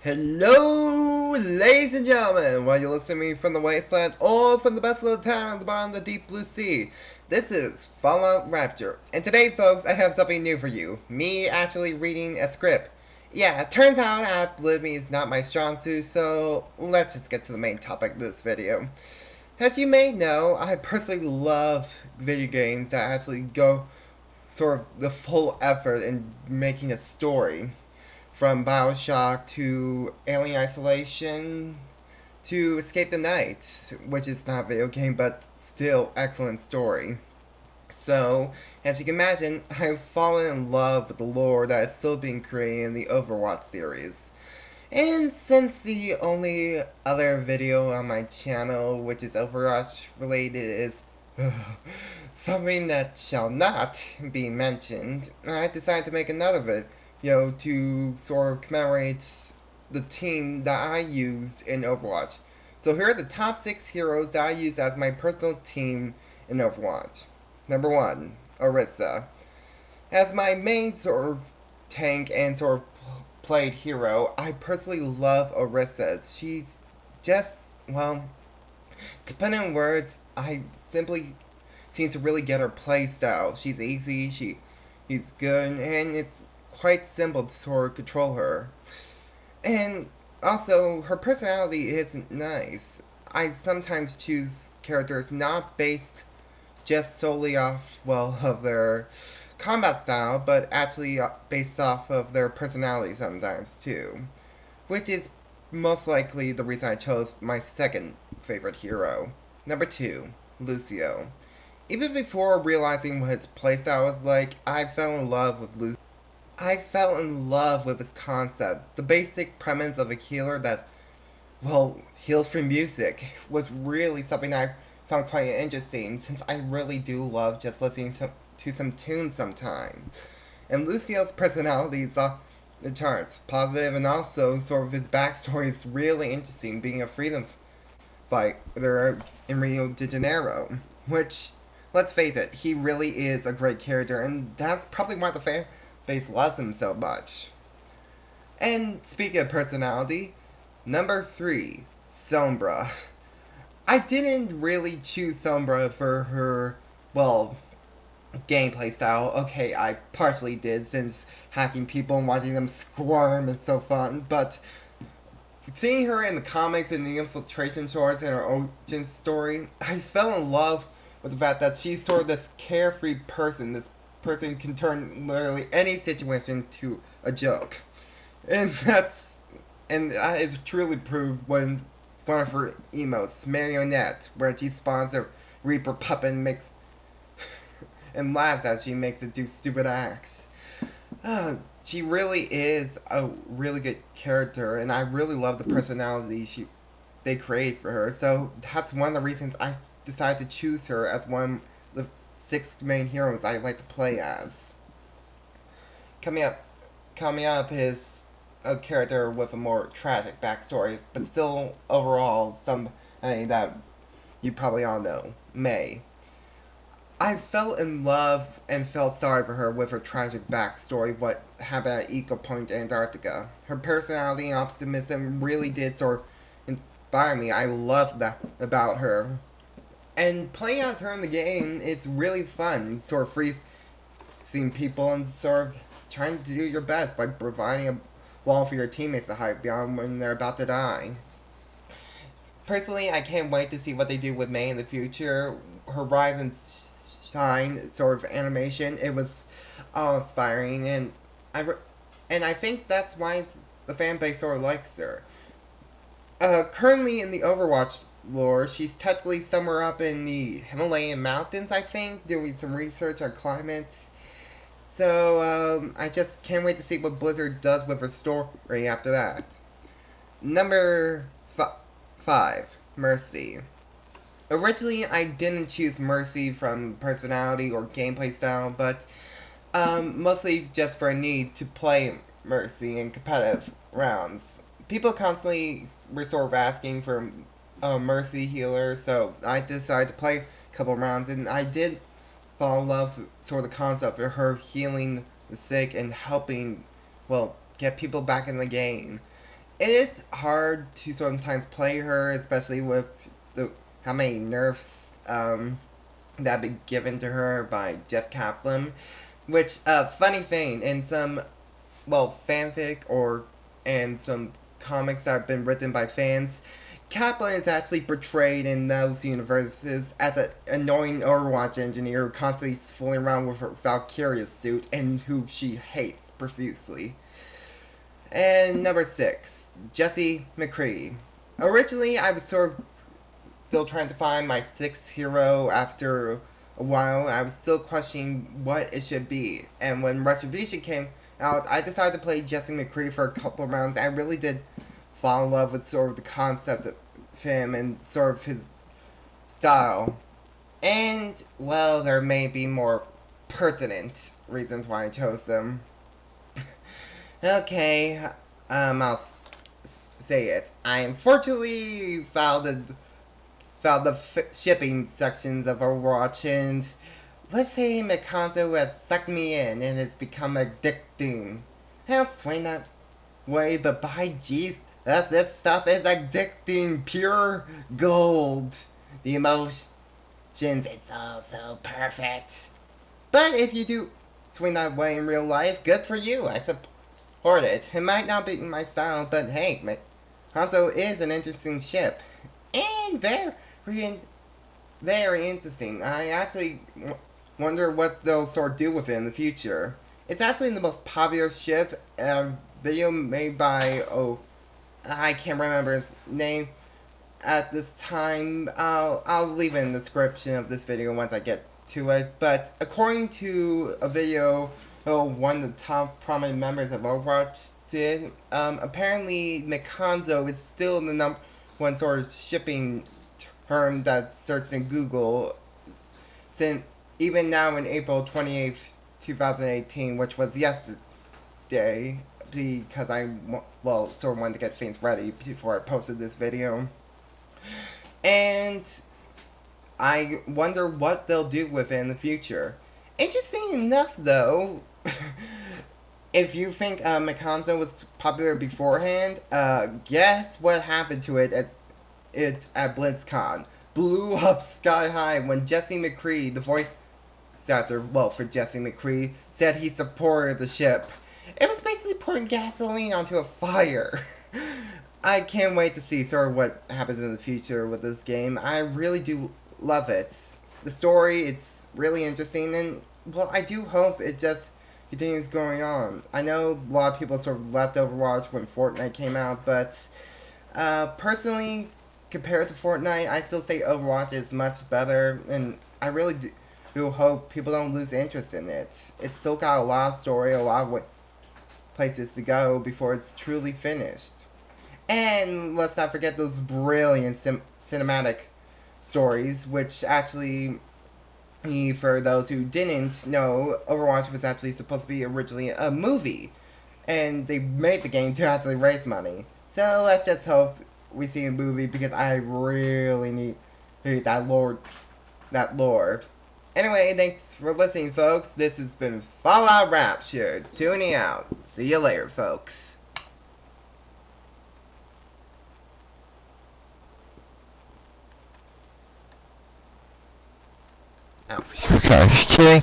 Hello, ladies and gentlemen, whether you're listening to me from the wasteland or from the best little town at the bottom of the deep blue sea. This is Fallout Rapture, and today, folks, I have something new for you. Me actually reading a script. Yeah, it turns out ad-libbing is not my strong suit, so let's just get to the main topic of this video. As you may know, I personally love video games that actually go sort of the full effort in making a story. From BioShock to Alien Isolation to Escape the Night, which is not a video game but still excellent story. So, as you can imagine, I've fallen in love with the lore that is still being created in the Overwatch series. And since the only other video on my channel which is Overwatch related is something that shall not be mentioned, I decided to make another video to sort of commemorate the team that I used in Overwatch. So here are the top 6 heroes that I used as my personal team in Overwatch. Number 1, Orisa. As my main sort of tank and sort of played hero, I personally love Orisa. She's just, well, to put in words, I simply seem to really get her playstyle. She's easy, she's good, and it's quite simple to sort of control her. And also, her personality is nice. I sometimes choose characters not based just solely off, well, of their combat style, but actually based off of their personality sometimes too. Which is most likely the reason I chose my second favorite hero. Number 2, Lucio. Even before realizing what his playstyle was like, I fell in love with Lucio. I fell in love with his concept. The basic premise of a healer that, well, heals from music was really something I found quite interesting, since I really do love just listening to some tunes sometimes. And Lucio's personality is off the charts, positive, and also sort of his backstory is really interesting, being a freedom fighter in Rio de Janeiro, which, let's face it, he really is a great character, and that's probably why the fan base loves him so much. And speaking of personality, number 3, Sombra. I didn't really choose Sombra for her, well, gameplay style. Okay, I partially did, since hacking people and watching them squirm is so fun, but seeing her in the comics and the infiltration shorts and her origin story, I fell in love with the fact that she's sort of this carefree person, this person can turn literally any situation to a joke, and it's truly proved when one of her emotes, Marionette, where she spawns a Reaper puppet and makes and laughs as she makes it do stupid acts. She really is a really good character, and I really love the personality they create for her. So that's one of the reasons I decided to choose her as one of the 6 main heroes I like to play as. Coming up is a character with a more tragic backstory, but still overall somebody that you probably all know, May. I fell in love and felt sorry for her with her tragic backstory, what happened at Eco Point, Antarctica. Her personality and optimism really did sort of inspire me. I love that about her. And playing as her in the game is really fun. Sort of seeing people and sort of trying to do your best by providing a wall for your teammates to hide beyond when they're about to die. Personally, I can't wait to see what they do with May in the future. Her rise and shine sort of animation, it was awe-inspiring, and I think that's why the fan base sort of likes her. Currently in the Overwatch lore, she's technically somewhere up in the Himalayan mountains, I think, doing some research on climate. So, I just can't wait to see what Blizzard does with her story after that. Number 5, Mercy. Originally, I didn't choose Mercy from personality or gameplay style, but mostly just for a need to play Mercy in competitive rounds. People constantly were sort of asking for a Mercy healer, so I decided to play a couple rounds, and I did fall in love with sort of the concept of her healing the sick and helping, well, get people back in the game. it is hard to sometimes play her, especially with the how many nerfs that have been given to her by Jeff Kaplan. Which, funny thing, in some, well, fanfic or and some comics that have been written by fans, Kaplan is actually portrayed in those universes as an annoying Overwatch engineer who constantly is fooling around with her Valkyria suit and who she hates profusely. And number 6, Jesse McCree. Originally, I was sort of still trying to find my 6th hero after a while. I was still questioning what it should be. And when Retribution came out, I decided to play Jesse McCree for a couple of rounds. I really did fall in love with sort of the concept of him and sort of his style. And, well, there may be more pertinent reasons why I chose them. Okay, I'll say it. I unfortunately found the shipping sections of Overwatch, and let's say Hanzo has sucked me in and it's become addicting. I'll swing that way, but by jeez, this stuff is addicting, pure gold. The emotions, it's all so perfect. But if you do swing that way in real life, good for you, I support it. It might not be my style, but hey, Hanzo is an interesting ship. And very interesting. I actually wonder what they'll sort of do with it in the future. It's actually the most popular ship. A video made by, I can't remember his name at this time. I'll leave it in the description of this video once I get to it. But according to a video one of the top prominent members of Overwatch did, apparently Hanzo is still the number one sort of shipping term that's searched in Google, since even now in April 28th, 2018, which was yesterday, because I, well, sort of wanted to get things ready before I posted this video. And I wonder what they'll do with it in the future. Interesting enough, though, if you think Hanzo was popular beforehand, guess what happened to it at BlizzCon? Blew up sky high when Jesse McCree, the voice actor, well, for Jesse McCree, said he supported the ship. It was basically pouring gasoline onto a fire. I can't wait to see sort of what happens in the future with this game. I really do love it. The story, it's really interesting, and, well, I do hope it just continues going on. I know a lot of people sort of left Overwatch when Fortnite came out, but personally, compared to Fortnite, I still say Overwatch is much better, and I really do hope people don't lose interest in it. It's still got a lot of story, a lot of places to go before it's truly finished. And let's not forget those brilliant cinematic stories, which actually, for those who didn't know, Overwatch was actually supposed to be originally a movie. And they made the game to actually raise money. So let's just hope we see a movie, because I really need that lore. Anyway, thanks for listening, folks. This has been Fallout Rapture. Tuning out. See you later, folks. Oh, okay.